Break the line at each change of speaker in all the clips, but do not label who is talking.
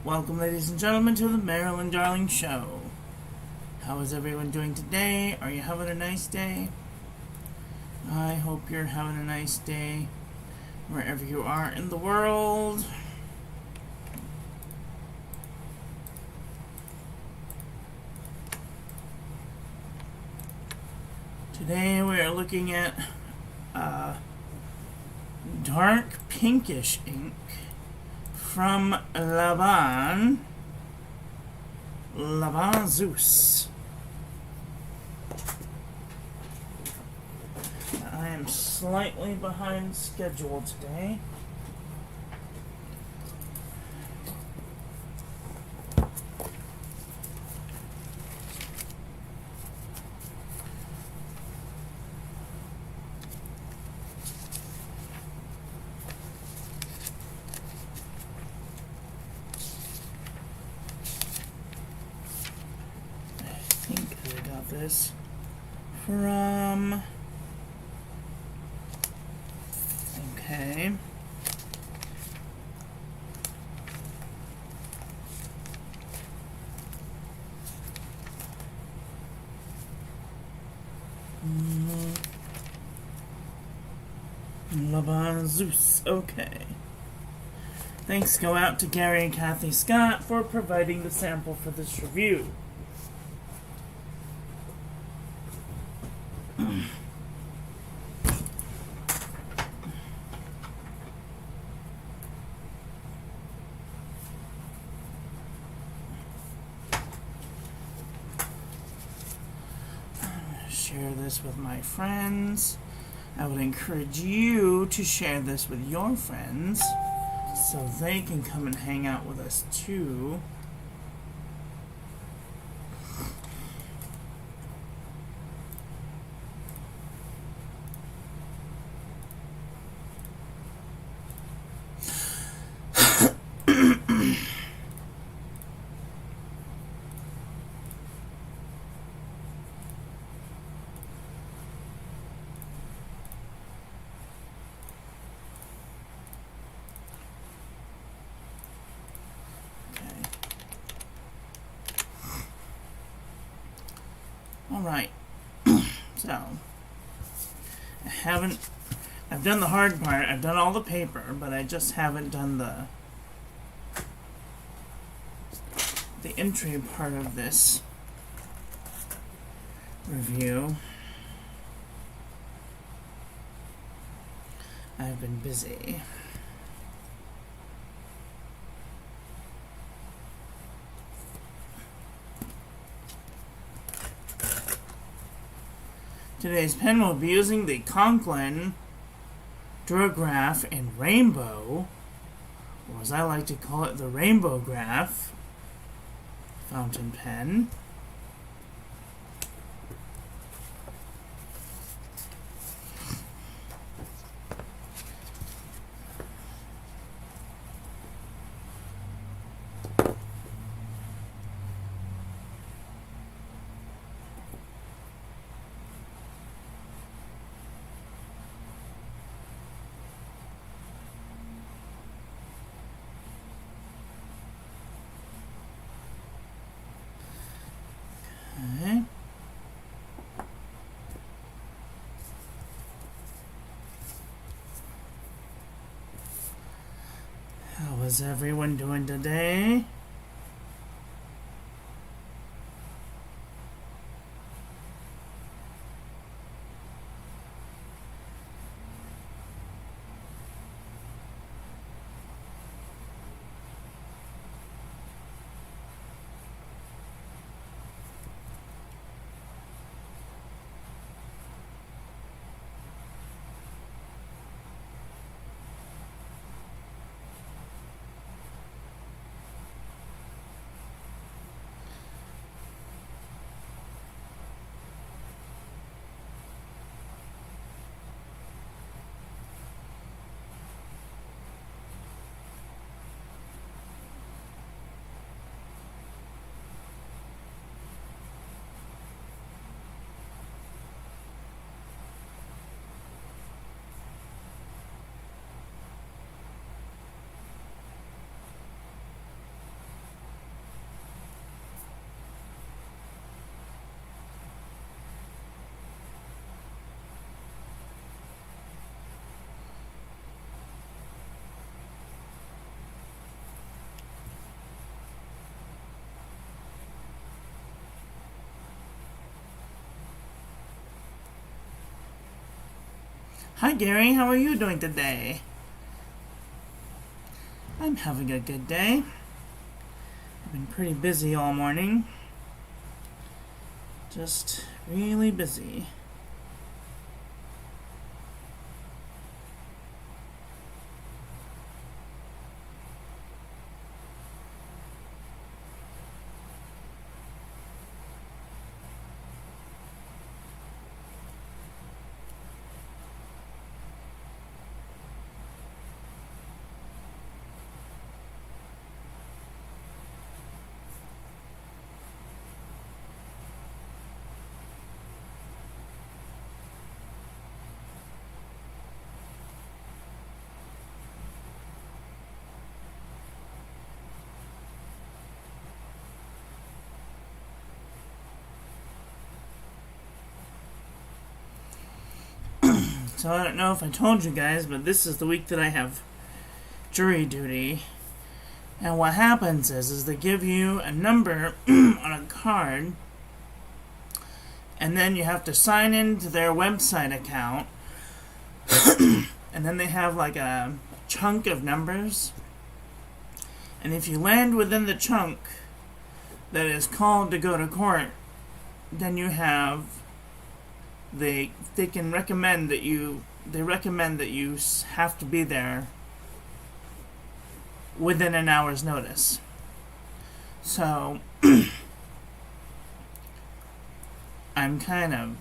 Welcome, ladies and gentlemen, to the Marilyn Darling Show. How is everyone doing today? Are you having a nice day? I hope you're having a nice day wherever you are in the world. Today we are looking at dark pinkish ink from Laban Zeus. I am slightly behind schedule today. This from Laban Zeus. Thanks go out to Gary and Kathy Scott for providing the sample for this review. Share this with my friends. I would encourage you to share this with your friends so they can come and hang out with us too. Alright, so, I've done the hard part, I've done all the paper, but I just haven't done the entry part of this review. I've been busy. Today's pen will be using the Conklin Durograph in Rainbow, or as I like to call it, the Rainbow Graph fountain pen. Okay. How is everyone doing today? Hi Gary, how are you doing today? I'm having a good day. I've been pretty busy all morning. Just really busy. So I don't know if I told you guys, but this is the week that I have jury duty. And what happens is they give you a number on a card, and then you have to sign into their website account, and then they have like a chunk of numbers, and if you land within the chunk that is called to go to court, then you have they can recommend that you have to be there within an hour's notice. So I'm kind of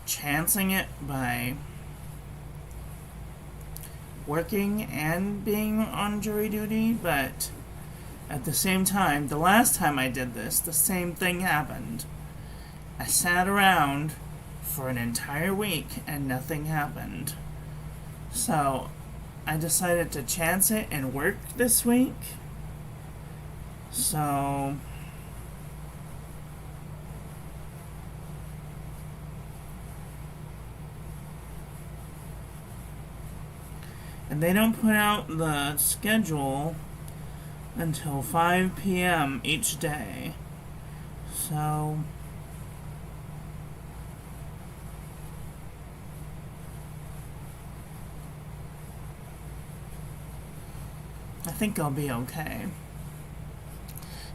chancing it by working and being on jury duty, but at the same time, the last time I did this, the same thing happened. I sat around for an entire week and nothing happened. So I decided to chance it and work this week. So and they don't put out the schedule until 5 p.m. each day. So I think I'll be okay.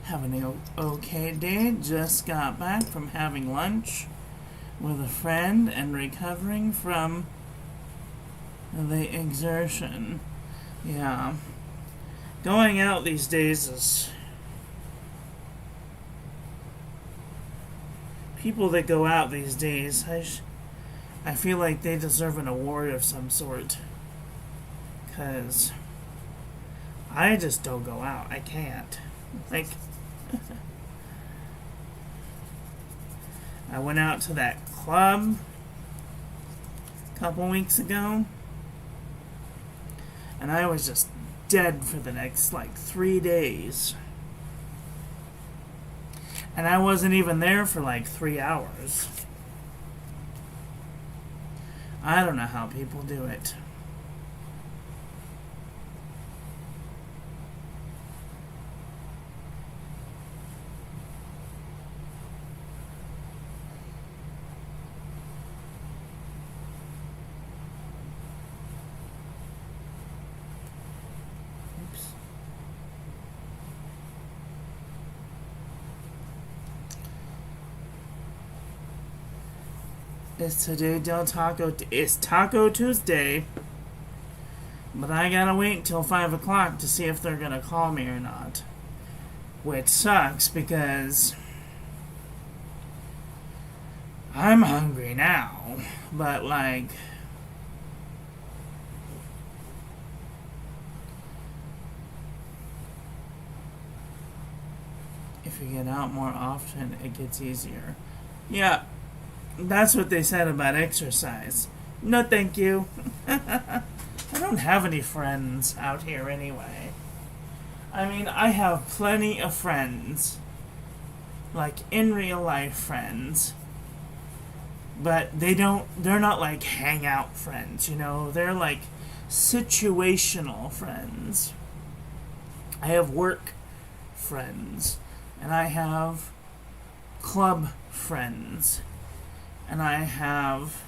Having an okay day. Just got back from having lunch with a friend and recovering from the exertion. Yeah. Going out these days is... People that go out these days, I feel like they deserve an award of some sort. 'Cause I just don't go out. I can't. Like, I went out to that club a couple weeks ago, and I was just dead for the next, 3 days. And I wasn't even there for, 3 hours. I don't know how people do it. It's today it's Taco Tuesday, but I gotta wait till 5 o'clock to see if they're gonna call me or not. Which sucks because I'm hungry now, but if you get out more often, it gets easier. Yeah. That's what they said about exercise. No, thank you. I don't have any friends out here anyway. I mean, I have plenty of friends. In real life friends. But they're not hangout friends, They're situational friends. I have work friends. And I have club friends. And I have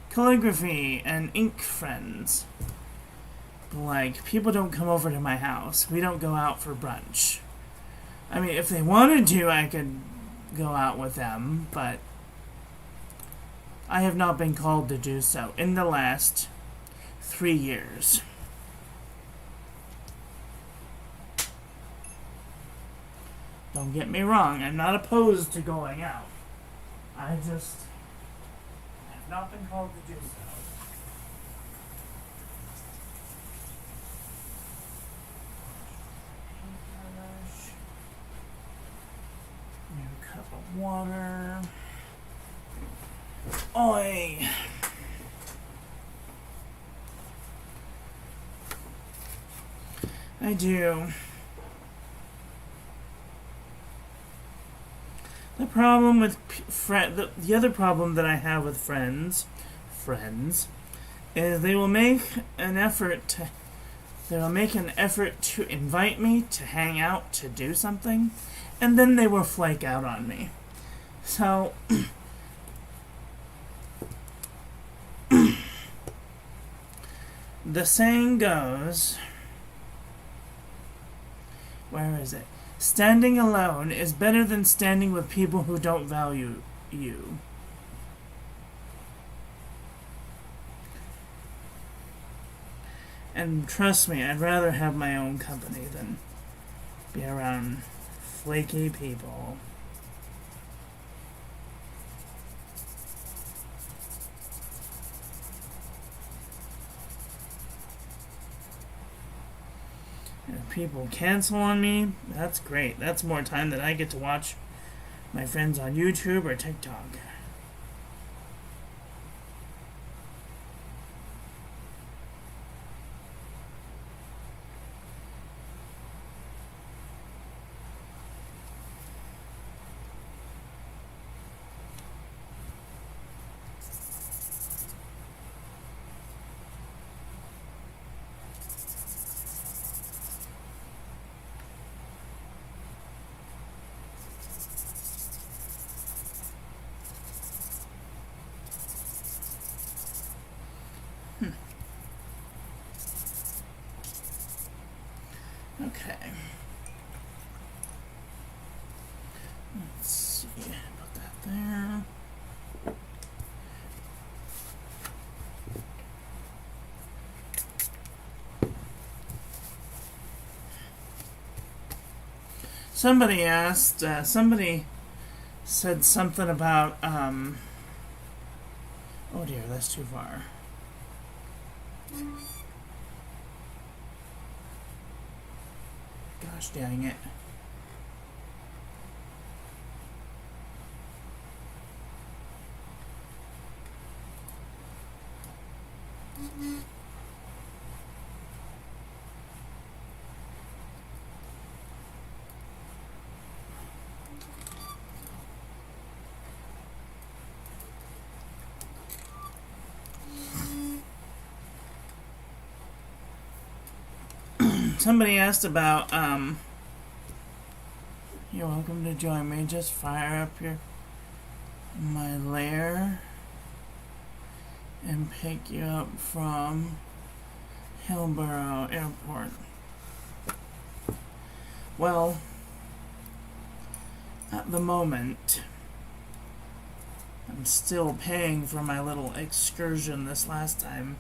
calligraphy and ink friends. But, like, people don't come over to my house. We don't go out for brunch. I mean, if they wanted to, I could go out with them, but I have not been called to do so in the last 3 years. Don't get me wrong, I'm not opposed to going out. I just have not been called to do so. New cup of water. Oi! I do. The problem with the other problem that I have with friends, is they will make an effort to invite me to hang out to do something, and then they will flake out on me. So the saying goes, where is it? Standing alone is better than standing with people who don't value you. And trust me, I'd rather have my own company than be around flaky people. If people cancel on me, that's great. That's more time that I get to watch my friends on YouTube or TikTok. Okay. Let's see. Put that there. Somebody asked, somebody said something about, oh dear, that's too far. Gosh dang it. Somebody asked about, you're welcome to join me. Just fire up my lair and pick you up from Hillsborough Airport. Well, at the moment, I'm still paying for my little excursion this last time.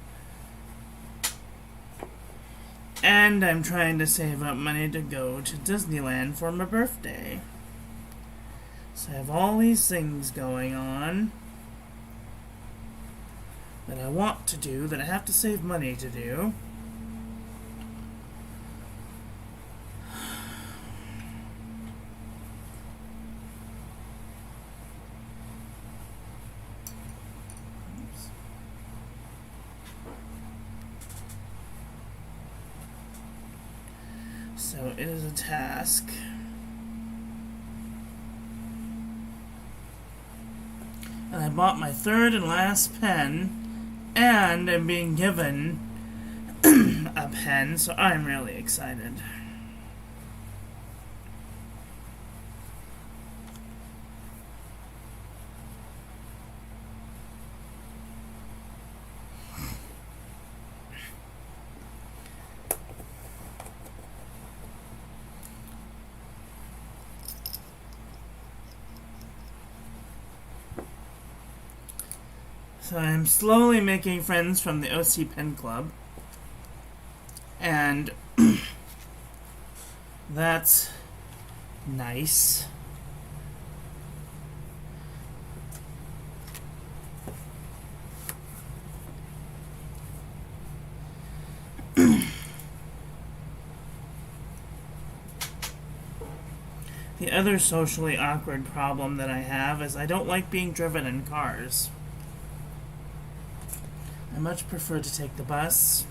And I'm trying to save up money to go to Disneyland for my birthday. So I have all these things going on that I want to do, that I have to save money to do. So it is a task. And I bought my third and last pen, and I'm being given a pen, so I'm really excited. So I'm slowly making friends from the OC Pen Club. And that's nice. The other socially awkward problem that I have is I don't like being driven in cars. I much prefer to take the bus.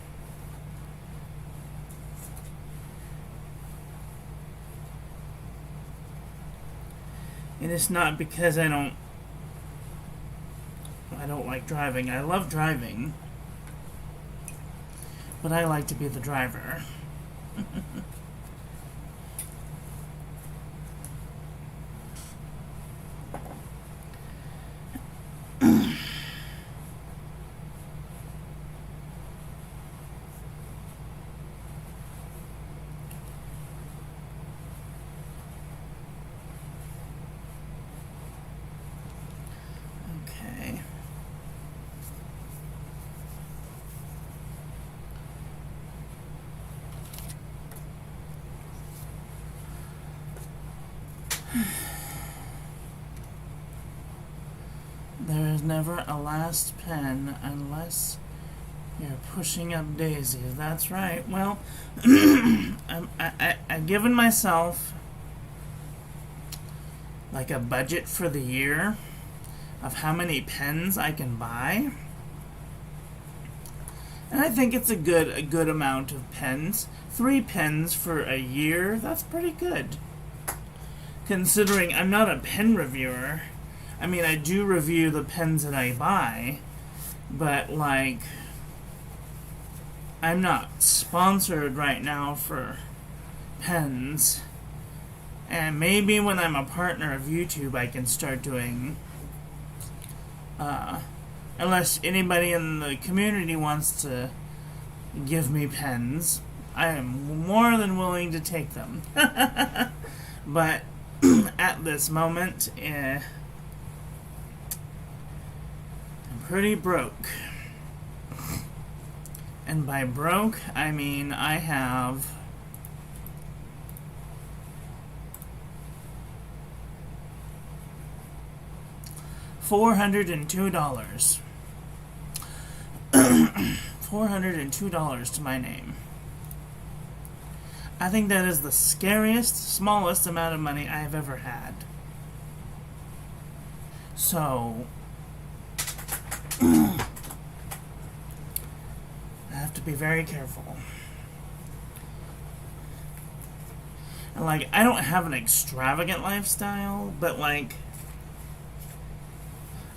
And it's not because I don't like driving. I love driving. But I like to be the driver. Okay. There is never a last pen unless you're pushing up daisies. That's right. Well, I've given myself like a budget for the year of how many pens I can buy. And I think it's a good amount of pens. 3 pens for a year, that's pretty good. Considering I'm not a pen reviewer. I mean, I do review the pens that I buy, but like, I'm not sponsored right now for pens. And maybe when I'm a partner of YouTube, I can start doing, unless anybody in the community wants to give me pens, I am more than willing to take them. But at this moment, I'm pretty broke. And by broke, I mean I have $402. $402 to my name. I think that is the scariest, smallest amount of money I have ever had. So, I have to be very careful. And like, I don't have an extravagant lifestyle, but like,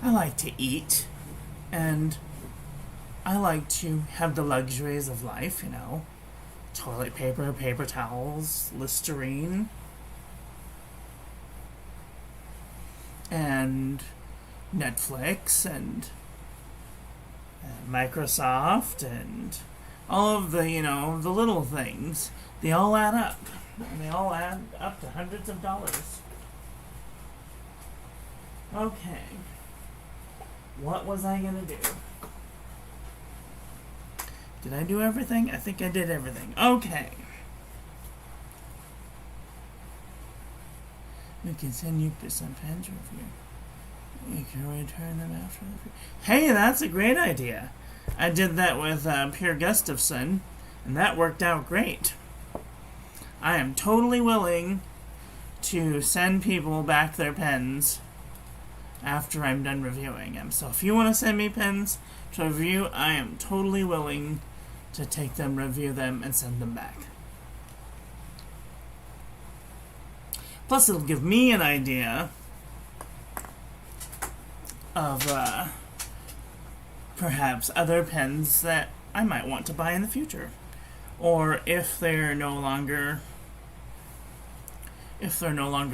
I like to eat, and I like to have the luxuries of life, you know. Toilet paper, paper towels, Listerine, and Netflix, and Microsoft, and all of the, you know, the little things. They all add up. And they all add up to hundreds of dollars. Okay. What was I gonna do? Did I do everything? I think I did everything. Okay. We can send you some pens review. You can return them after the... Hey, that's a great idea. I did that with Pierre Gustafson, and that worked out great. I am totally willing to send people back their pens after I'm done reviewing them. So if you want to send me pens to review, I am totally willing to take them, review them, and send them back. Plus, it'll give me an idea of perhaps other pens that I might want to buy in the future. Or if they're no longer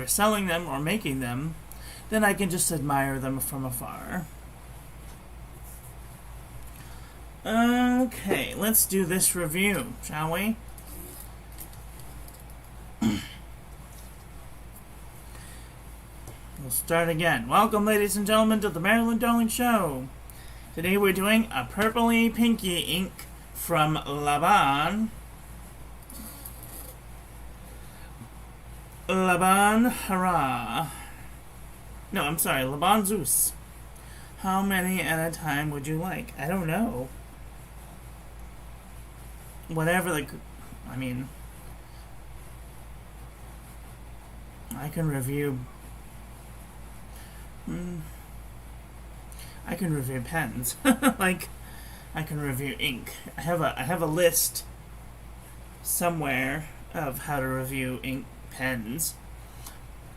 selling them or making them, then I can just admire them from afar. Okay, let's do this review, shall we? We'll start again. Welcome, ladies and gentlemen, to the Marilyn Darling Show. Today we're doing a purpley pinky ink from Laban Zeus. How many at a time would you like? I don't know. Whatever I can review pens. Like, I can review ink. I have a list somewhere of how to review ink pens.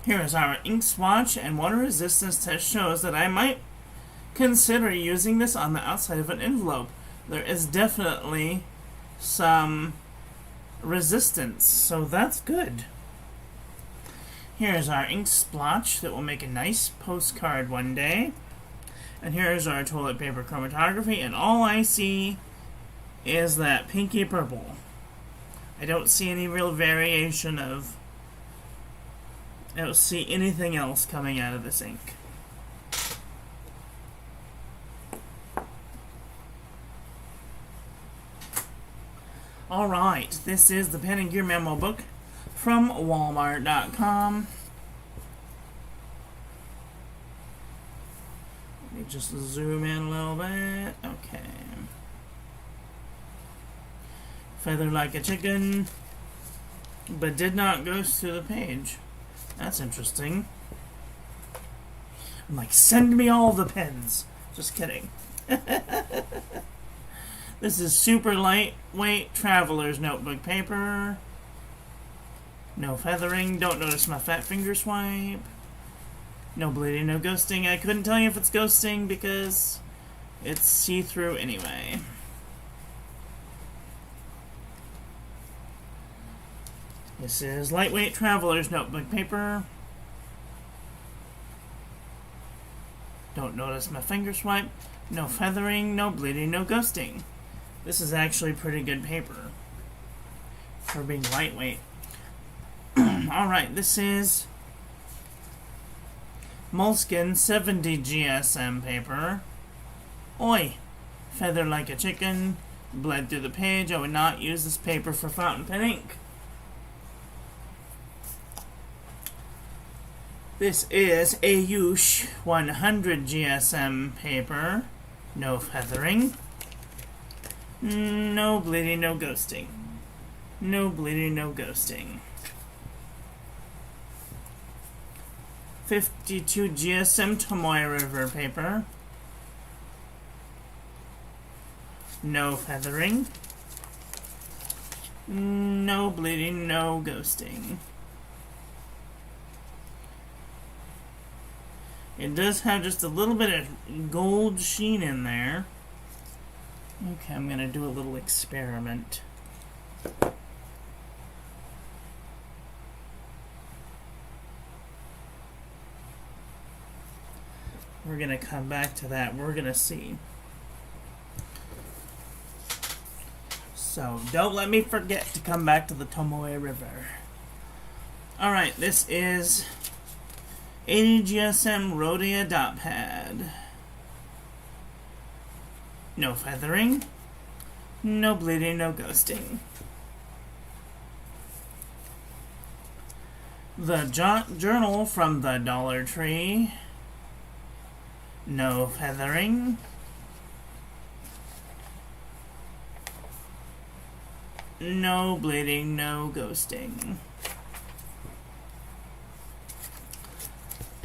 Here is our ink swatch, and water resistance test shows that I might consider using this on the outside of an envelope. There is definitely some resistance, so that's good. Here's our ink splotch that will make a nice postcard one day. And here's our toilet paper chromatography, and all I see is that pinky purple. I don't see any real variation of... I don't see anything else coming out of this ink. Alright, this is the Pen and Gear Memo Book from Walmart.com. Let me just zoom in a little bit. Okay. Feather like a chicken, but did not ghost through the page. That's interesting. I'm like, send me all the pens. Just kidding. This is super lightweight traveler's notebook paper. No feathering. Don't notice my fat finger swipe. No bleeding, no ghosting. I couldn't tell you if it's ghosting because it's see-through anyway. This is lightweight traveler's notebook paper. Don't notice my finger swipe. No feathering, no bleeding, no ghosting. This is actually pretty good paper for being lightweight. Alright, this is Moleskine 70 GSM paper. Oi! Feather like a chicken. Bled through the page. I would not use this paper for fountain pen ink. This is Ayush 100 GSM paper. No feathering. No bleeding, no ghosting. No bleeding, no ghosting. 52 GSM Tomoe River paper. No feathering. No bleeding, no ghosting. It does have just a little bit of gold sheen in there. Okay, I'm going to do a little experiment. We're going to come back to that. We're going to see. So, don't let me forget to come back to the Tomoe River. Alright, this is 80 GSM Rhodia dot pad. No feathering. No bleeding, no ghosting. The Journal from the Dollar Tree. No feathering. No bleeding, no ghosting.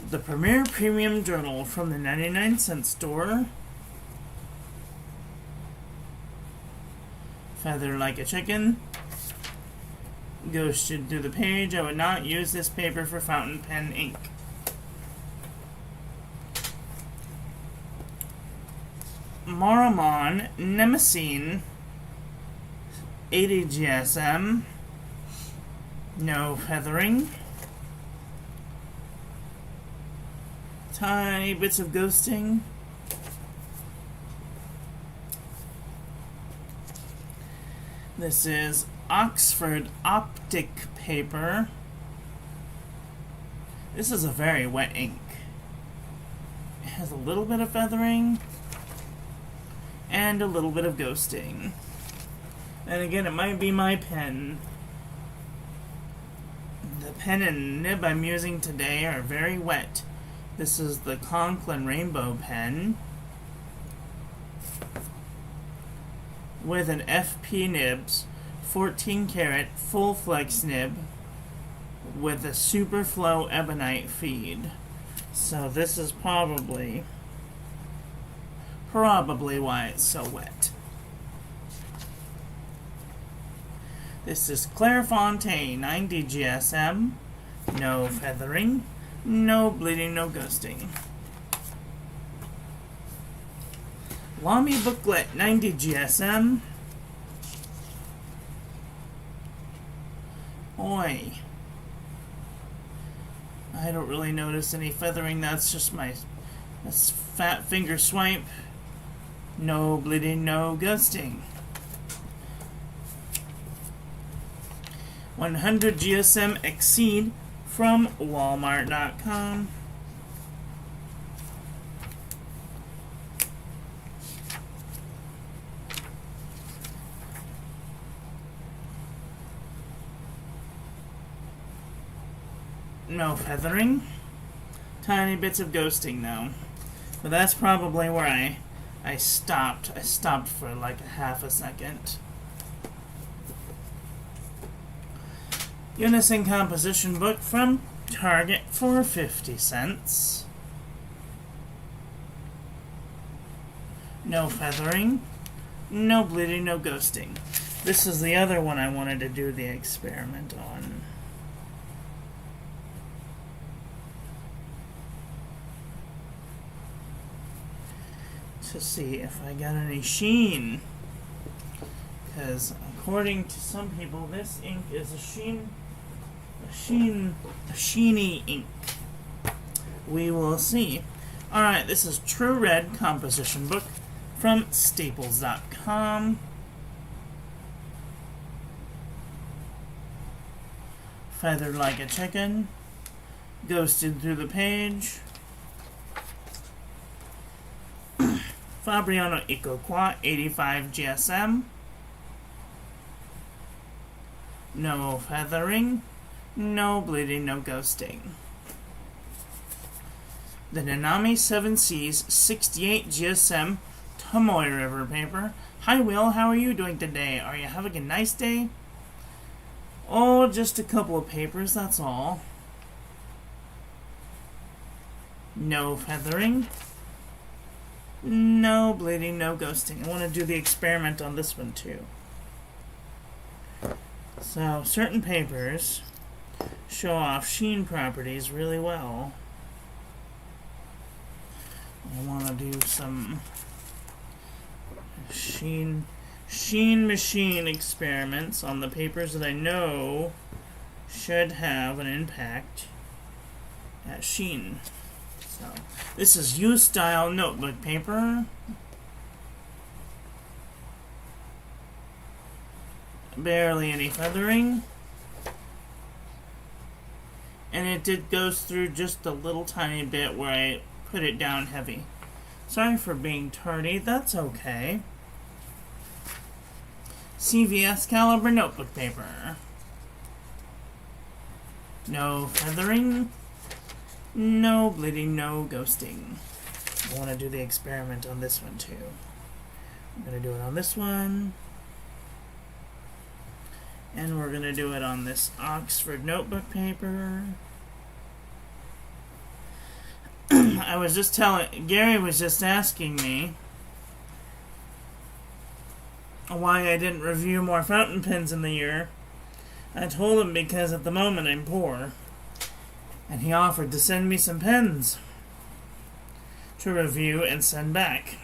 The Premier Premium Journal from the 99-cent store. Feather like a chicken. Ghosted through the page. I would not use this paper for fountain pen ink. Maramon Nemesine 80 GSM. No feathering. Tiny bits of ghosting. This is Oxford Optic paper. This is a very wet ink. It has a little bit of feathering. and a little bit of ghosting. And again, it might be my pen. The pen and nib I'm using today are very wet. This is the Conklin Rainbow pen with an FP nibs, 14 karat full flex nib with a Superflow ebonite feed. So this is probably why it's so wet. This is Clairefontaine 90 GSM, no feathering, no bleeding, no ghosting. Lamy Booklet 90 GSM. Oi. I don't really notice any feathering, that's just that's fat finger swipe. No bleeding, no ghosting. 100 GSM Exceed from Walmart.com. No feathering. Tiny bits of ghosting though. But that's probably where I stopped. I stopped for like a half a second. Unison composition book from Target for 50 cents. No feathering, no bleeding, no ghosting. This is the other one I wanted to do the experiment on. To see if I got any sheen. Because according to some people, this ink is a sheeny ink. We will see. Alright, this is True Red composition book from Staples.com. Feathered like a chicken. Ghosted through the page. Fabriano Icoqua 85 GSM. No feathering, no bleeding, no ghosting. The Nanami 7Cs 68 GSM Tomoe River paper. Hi Will, how are you doing today? Are you having a nice day? Oh, just a couple of papers, that's all. No feathering, no bleeding, no ghosting. I want to do the experiment on this one too. So, certain papers show off sheen properties really well. I want to do some sheen machine experiments on the papers that I know should have an impact at sheen. So, this is U-style notebook paper. Barely any feathering. And it goes through just a little tiny bit where I put it down heavy. Sorry for being tardy, that's okay. CVS caliber notebook paper. No feathering. No bleeding, no ghosting. I want to do the experiment on this one too. I'm going to do it on this one. And we're going to do it on this Oxford notebook paper. I was just Gary was just asking me why I didn't review more fountain pens in the year. I told him because at the moment I'm poor. And he offered to send me some pens to review and send back.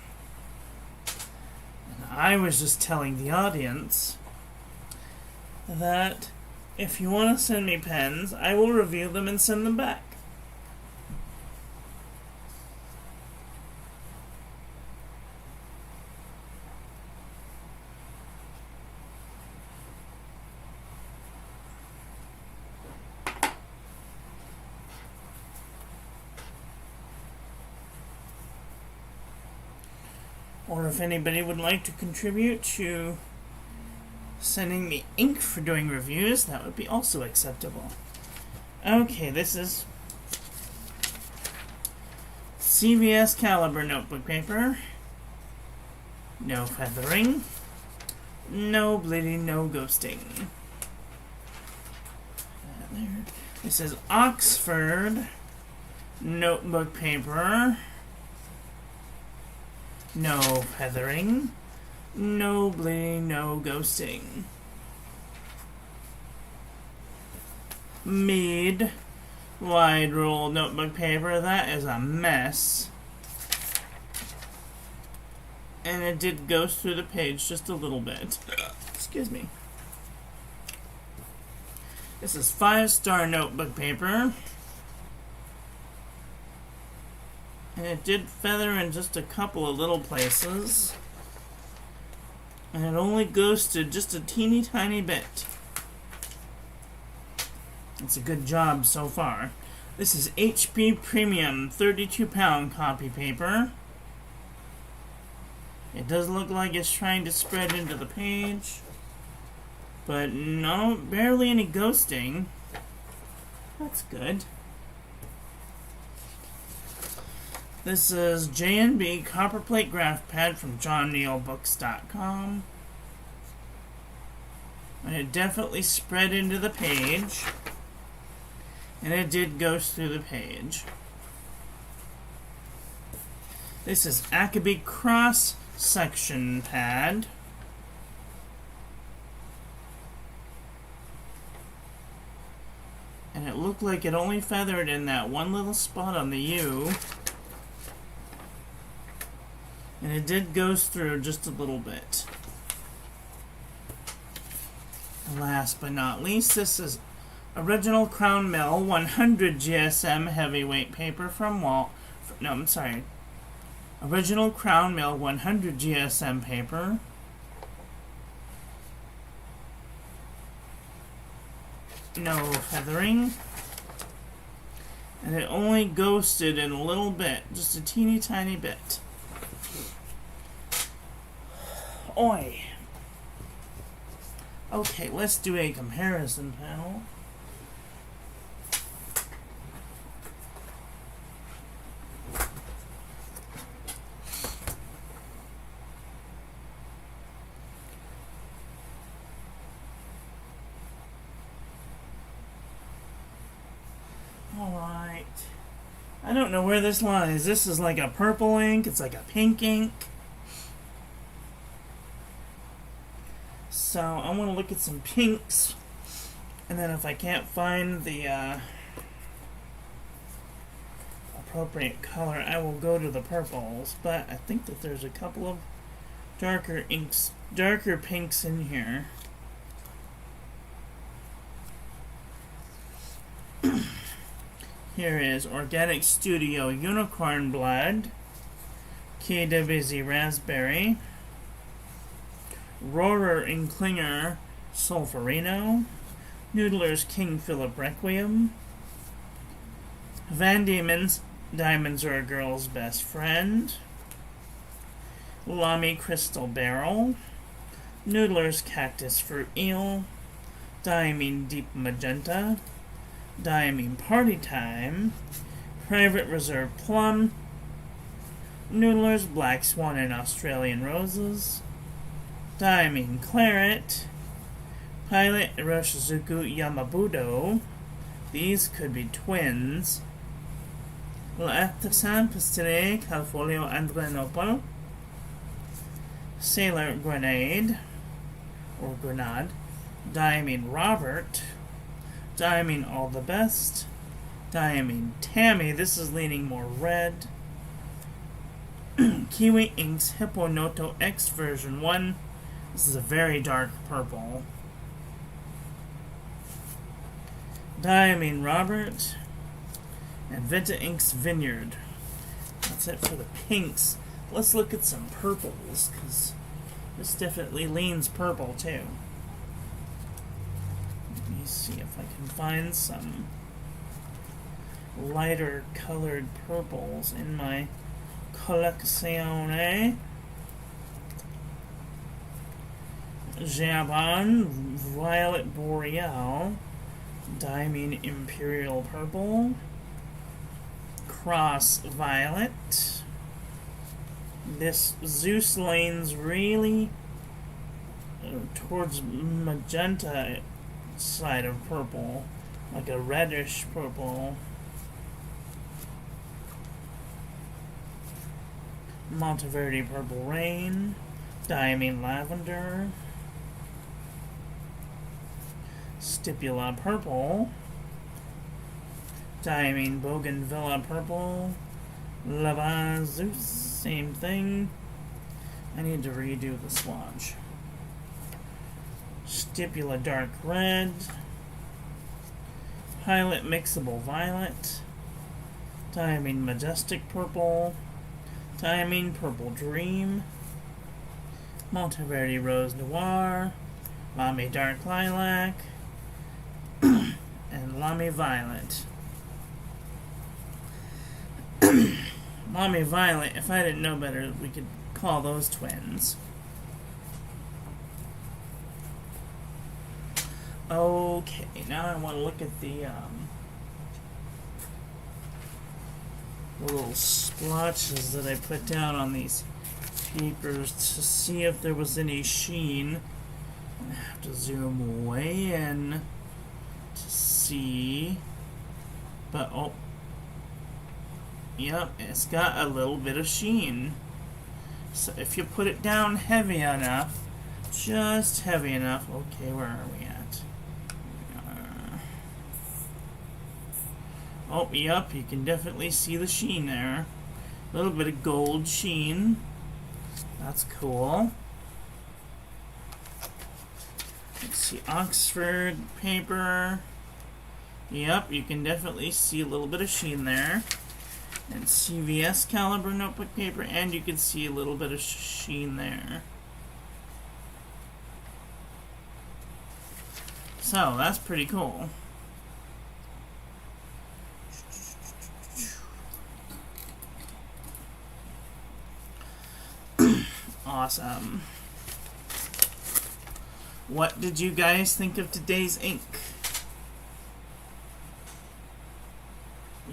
And I was just telling the audience that if you want to send me pens, I will review them and send them back. Or if anybody would like to contribute to sending me ink for doing reviews, that would be also acceptable. Okay, this is CVS caliber notebook paper. No feathering. No bleeding, no ghosting. This is Oxford notebook paper. No feathering. No bleeding, no ghosting. Mead wide rule notebook paper. That is a mess. And it did ghost through the page just a little bit. Excuse me. This is 5-star notebook paper. And it did feather in just a couple of little places. And it only ghosted just a teeny tiny bit. It's a good job so far. This is HP Premium 32-pound copy paper. It does look like it's trying to spread into the page. But no, barely any ghosting. That's good. This is J&B Copperplate Graph Pad from JohnNeilBooks.com. And it definitely spread into the page. And it did ghost through the page. This is Academy Cross Section Pad. And it looked like it only feathered in that one little spot on the U. And it did ghost through just a little bit. And last but not least, this is Original Crown Mill 100 GSM heavyweight paper from Original Crown Mill 100 GSM paper. No feathering. And it only ghosted in a little bit, just a teeny tiny bit. Oi. Okay, let's do a comparison panel. Alright. I don't know where this lies. This is like a purple ink. It's like a pink ink. So I want to look at some pinks. And then if I can't find the appropriate color, I will go to the purples. But I think that there's a couple of darker inks, darker pinks in here. Here is Organic Studio Unicorn Blood, KWZ Raspberry, Rohrer and Klinger Solferino, Noodler's King Philip Requiem, Van Diemen's Diamonds Are a Girl's Best Friend, Lamy Crystal Barrel, Noodler's Cactus Fruit Eel, Diamine Deep Magenta, Diamine Party Time, Private Reserve Plum, Noodler's Black Swan and Australian Roses, Diamine Claret, Pilot Iroshizuku Yamabudo. These could be twins. L'Artisan Pastille Calfolio Andrenopol, Sailor Grenade, or Grenade, Diamine Robert, Diamine All the Best, Diamine Tammy, this is leaning more red, Kiwi Inks Hipponoto X version 1, this is a very dark purple, Diamine Robert, and Venta Inks Vineyard. That's it for the pinks. Let's look at some purples, because this definitely leans purple too. Let me see if I can find some lighter colored purples in my collezione. Japan, Violet Boreal, Diamine Imperial Purple, Cross Violet. This Zeus lane's really towards magenta side of purple, like a reddish purple. Monteverde Purple Rain, Diamine Lavender, Stipula Purple, Diamine Bougainvillea Purple, Laban Zeus, same thing. I need to redo the swatch. Stipula Dark Red, Pilot Mixable Violet, Diamine Majestic Purple, Diamine Purple Dream, Monteverde Rose Noir, Lamy Dark Lilac, and Lamy Violet. Lamy Violet, if I didn't know better, we could call those twins. Okay, now I want to look at the little splotches that I put down on these papers to see if there was any sheen. I have to zoom way in to see. But, oh. Yep, it's got a little bit of sheen. So if you put it down heavy enough, just heavy enough. Okay, where are we at? Oh, yep, you can definitely see the sheen there. A little bit of gold sheen. That's cool. Let's see, Oxford paper. Yep, you can definitely see a little bit of sheen there. And CVS caliber notebook paper, and you can see a little bit of sheen there. So, that's pretty cool. Awesome. What did you guys think of today's ink?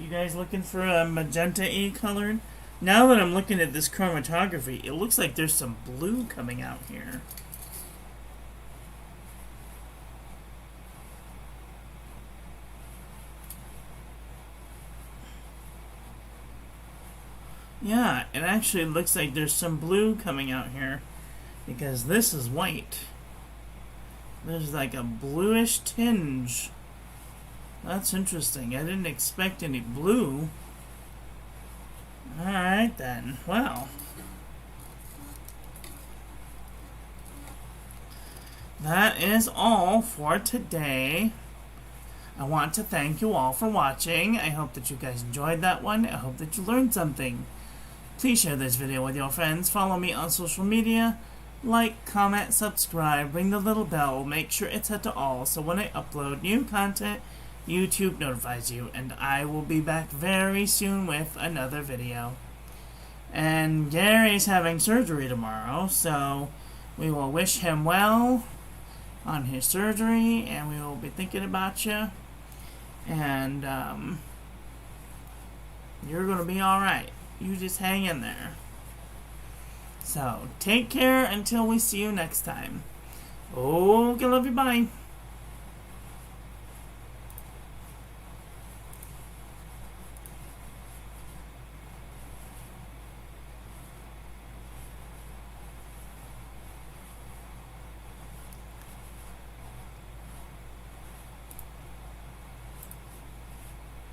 You guys looking for a magenta E colored? Now that I'm looking at this chromatography, it looks like there's some blue coming out here. Yeah, it actually looks like there's some blue coming out here because this is white. There's like a bluish tinge. That's interesting. I didn't expect any blue. Alright then. Well. That is all for today. I want to thank you all for watching. I hope that you guys enjoyed that one. I hope that you learned something. Please share this video with your friends. Follow me on social media. Like, comment, subscribe, ring the little bell. Make sure it's set to all so when I upload new content, YouTube notifies you. And I will be back very soon with another video. And Gary's having surgery tomorrow, so we will wish him well on his surgery, and we will be thinking about you. And you're going to be alright. You just hang in there. So, take care until we see you next time. Okay, love you, bye.